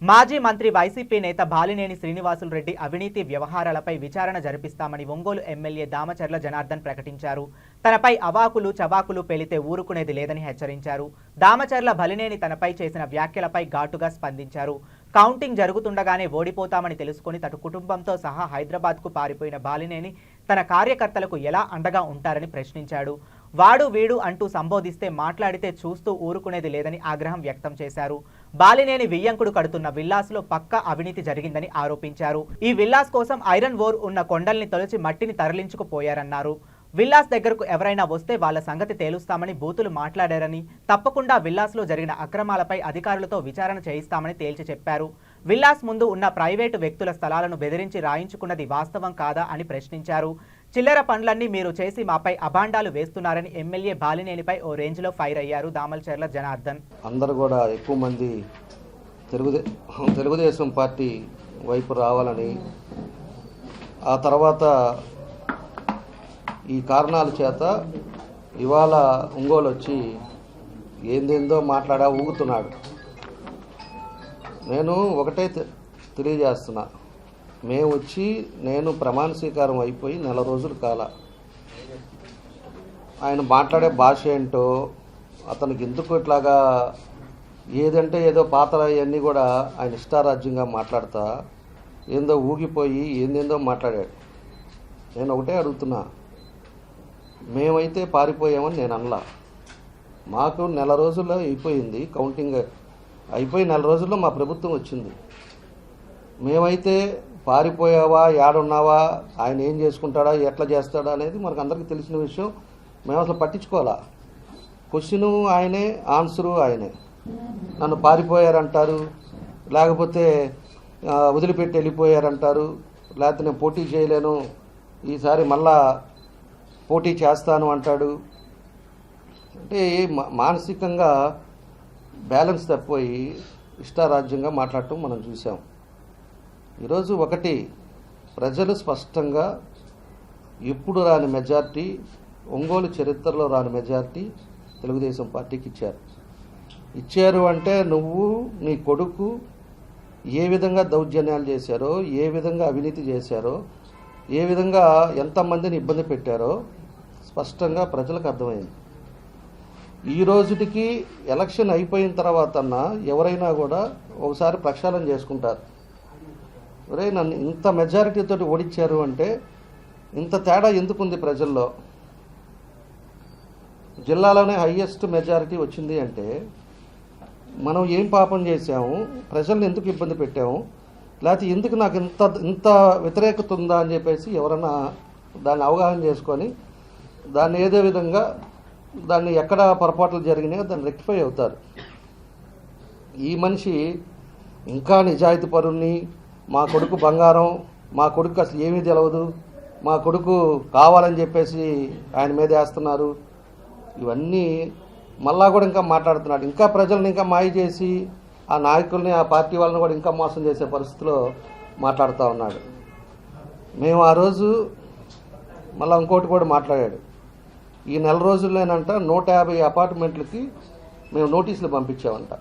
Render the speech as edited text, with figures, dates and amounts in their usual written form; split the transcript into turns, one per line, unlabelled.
మాజీ మంత్రి వైసీపీ నేత బాలినేని శ్రీనివాసులు రెడ్డి అవినీతి వ్యవహారాలపై విచారణ జరిపిస్తామని ఒంగోలు ఎమ్మెల్యే దామచర్ల జనార్దన్ ప్రకటించారు. తనపై అవాకులు చవాకులు పేలితే ఊరుకునేది లేదని హెచ్చరించారు. దామచర్ల బాలినేని తనపై చేసిన వ్యాఖ్యలపై ఘాటుగా స్పందించారు. కౌంటింగ్ జరుగుతుండగానే ఓడిపోతామని తెలుసుకుని తన కుటుంబంతో సహా హైదరాబాద్కు పారిపోయిన బాలినేని తన కార్యకర్తలకు ఎలా అండగా ఉంటారని ప్రశ్నించాడు. వాడు వీడు అంటూ సంబోధిస్తే మాట్లాడితే చూస్తూ ఊరుకునేది లేదని ఆగ్రహం వ్యక్తం చేశారు. బాలినేని వియ్యంకుడు కడుతున్న విల్లాస్లో పక్కా అవినీతి జరిగిందని ఆరోపించారు. ఈ విల్లాస్ కోసం ఐరన్ ఓర్ ఉన్న కొండల్ని తొలచి మట్టిని తరలించుకుపోయారన్నారు. విల్లాస్ దగ్గరకు ఎవరైనా వస్తే వాళ్ళ సంగతి తేలుస్తామని బూతులు మాట్లాడారని, తప్పకుండా విల్లాస్లో జరిగిన అక్రమాలపై అధికారులతో విచారణ చేయిస్తామని తేల్చి చెప్పారు. విల్లాస్ ముందు ఉన్న ప్రైవేటు వ్యక్తుల స్థలాలను బెదిరించి రాయించుకున్నది వాస్తవం కాదా అని ప్రశ్నించారు. చిల్లర పనులన్నీ మీరు చేసి మాపై అభాండాలు వేస్తున్నారని ఎమ్మెల్యే బాలినేనిపై ఓ రేంజ్లో ఫైర్ అయ్యారు దామచర్ల జనార్దన్.
అందరూ కూడా ఎక్కువ మంది తెలుగుదేశం పార్టీ వైపు రావాలని, ఆ తర్వాత ఈ కారణాల చేత ఇవాళ ఒంగోలు వచ్చి ఏందేందో మాట్లాడా ఊగుతున్నాడు. నేను ఒకటే తెలియజేస్తున్నా, మేము వచ్చి నేను ప్రమాణ స్వీకారం అయిపోయి నెల రోజులు కాల. ఆయన మాట్లాడే భాష ఏంటో, అతనికి ఎందుకు ఇట్లాగా ఏదంటే ఏదో పాత్ర ఇవన్నీ కూడా ఆయన ఇష్టారాజ్యంగా మాట్లాడతా ఏందో ఊగిపోయి ఏందేందో మాట్లాడాడు. నేను ఒకటే అడుగుతున్నా, మేమైతే పారిపోయామని నేను అనలా. మాకు నెల రోజుల్లో అయిపోయింది, కౌంటింగ్ అయిపోయి నెల రోజుల్లో మా ప్రభుత్వం వచ్చింది. మేమైతే పారిపోయావా, ఏడున్నావా, ఆయన ఏం చేసుకుంటాడా, ఎట్లా చేస్తాడా అనేది మనకు అందరికీ తెలిసిన విషయం. మేము అసలు పట్టించుకోవాలా. క్వశ్చను ఆయనే, ఆన్సరు ఆయనే. నన్ను పారిపోయారంటారు, లేకపోతే వదిలిపెట్టి వెళ్ళిపోయారంటారు, లేకపోతే నేను పోటీ చేయలేను, ఈసారి మళ్ళా పోటీ చేస్తాను అంటాడు. అంటే మానసికంగా బ్యాలెన్స్ తప్పిపోయి ఇష్టారాజ్యంగా మాట్లాడటం మనం చూసాం. ఈరోజు ఒకటి, ప్రజలు స్పష్టంగా ఎప్పుడు రాని మెజార్టీ, ఒంగోలు చరిత్రలో రాని మెజార్టీ తెలుగుదేశం పార్టీకి ఇచ్చారు అంటే నువ్వు నీ కొడుకు ఏ విధంగా దౌర్జన్యాలు చేశారో, ఏ విధంగా అవినీతి చేశారో, ఏ విధంగా ఎంతమందిని ఇబ్బంది పెట్టారో స్పష్టంగా ప్రజలకు అర్థమైంది. ఈ రోజుటికి ఎలక్షన్ అయిపోయిన తర్వాత ఎవరైనా కూడా ఒకసారి ప్రక్షాళన చేసుకుంటారు. ఒరే, నన్ను ఇంత మెజారిటీతో ఓడించారు అంటే ఇంత తేడా ఎందుకుంది ప్రజల్లో? జిల్లాలోనే హయ్యెస్ట్ మెజారిటీ వచ్చింది అంటే మనం ఏం పాపం చేశాము, ప్రజల్ని ఎందుకు ఇబ్బంది పెట్టాము, లేకపోతే ఎందుకు నాకు ఇంత వ్యతిరేకత ఉందా అని చెప్పేసి ఎవరైనా దాన్ని అవగాహన చేసుకొని దాన్ని ఏదో విధంగా దాన్ని ఎక్కడ పొరపాట్లు జరిగినాయో దాన్ని రెక్టిఫై అవుతారు. ఈ మనిషి ఇంకా నిజాయితీ పరుణ్ణి, మా కొడుకు బంగారం, మా కొడుకు అసలు ఏమీ తెలియదు, మా కొడుకు కావాలని చెప్పేసి ఆయన మీద వేస్తున్నారు, ఇవన్నీ మళ్ళా కూడా ఇంకా మాట్లాడుతున్నాడు. ఇంకా ప్రజల్ని ఇంకా మాయ చేసి ఆ నాయకుల్ని, ఆ పార్టీ వాళ్ళని కూడా ఇంకా మోసం చేసే పరిస్థితిలో మాట్లాడుతూ ఉన్నాడు. మేము ఆ రోజు మళ్ళీ ఇంకోటి కూడా మాట్లాడాడు. ఈ నెల రోజుల్లోనంట 150 అపార్ట్మెంట్లకి మేము నోటీసులు పంపించామంట.